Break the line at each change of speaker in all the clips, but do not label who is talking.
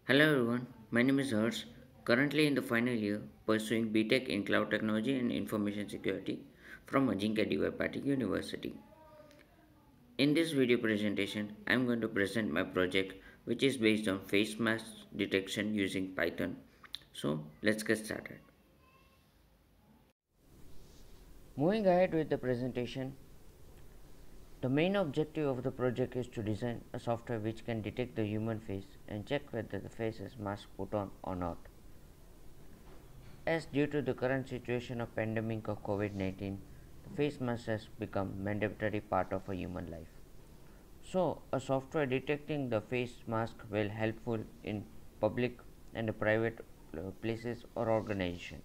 Hello everyone, my name is Hers, currently in the final year pursuing BTech in Cloud Technology and Information Security from Ajinkya DY Patil University. In this video presentation, I am going to present my project which is based on face mask detection using Python. So let's get started. Moving ahead with the presentation, the main objective of the project is to design a software which can detect the human face and check whether the face is mask put on or not. As due to the current situation of pandemic of COVID-19, the face mask has become mandatory part of a human life. So, a software detecting the face mask will helpful in public and private places or organization.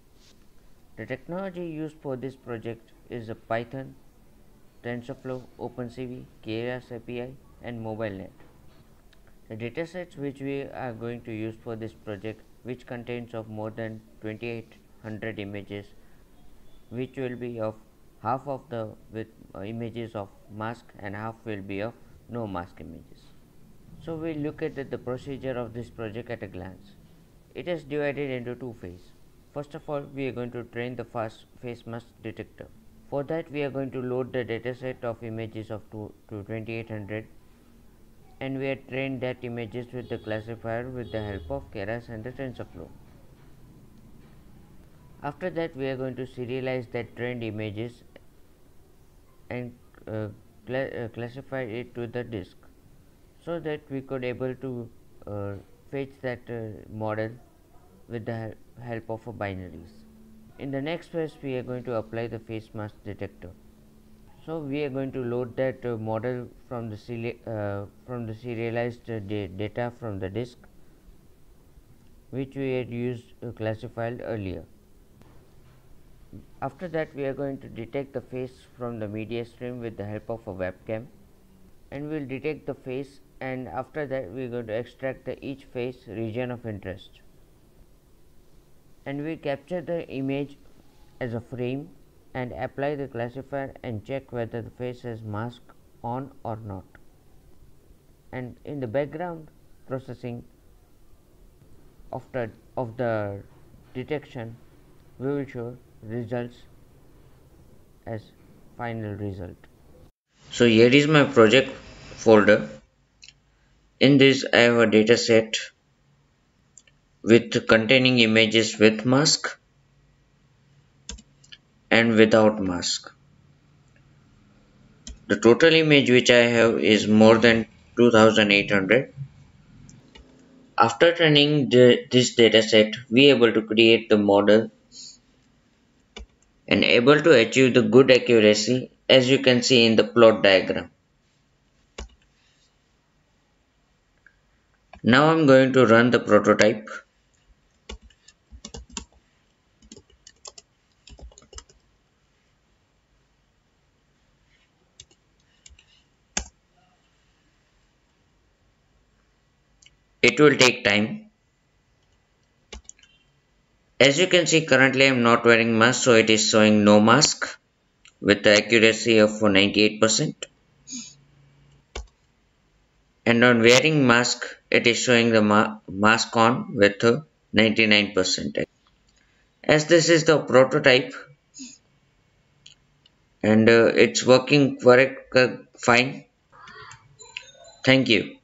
The technology used for this project is a Python, TensorFlow, OpenCV, Keras API, and MobileNet. The datasets which we are going to use for this project, which contains of more than 2800 images, which will be of half of the with images of mask and half will be of no mask images. So we look at the procedure of this project at a glance. It is divided into two phases. First of all, we are going to train the fast face mask detector. For that, we are going to load the dataset of images of to 2800, and we have trained that images with the classifier with the help of Keras and the TensorFlow. After that, we are going to serialize that trained images and classify it to the disk, so that we could able to fetch that model with the help of binaries. In the next phase, we are going to apply the face mask detector. So we are going to load that model from the serialized data from the disk, which we had used classified earlier. After that, we are going to detect the face from the media stream with the help of a webcam, and we will detect the face, and after that we are going to extract the each face region of interest, and we capture the image as a frame and apply the classifier and check whether the face has mask on or not. And in the background processing of the detection, we will show results as final result. So here is my project folder. In this I have a data set with containing images with mask and without mask. The total image which I have is more than 2800. After training this dataset, we are able to create the model and able to achieve the good accuracy, as you can see in the plot diagram. Now I'm going to run the prototype. It will take time. As you can see, currently I am not wearing mask, so it is showing no mask with the accuracy of 98%. And on wearing mask, it is showing the mask on with 99%. As this is the prototype and it's working correct fine. Thank you.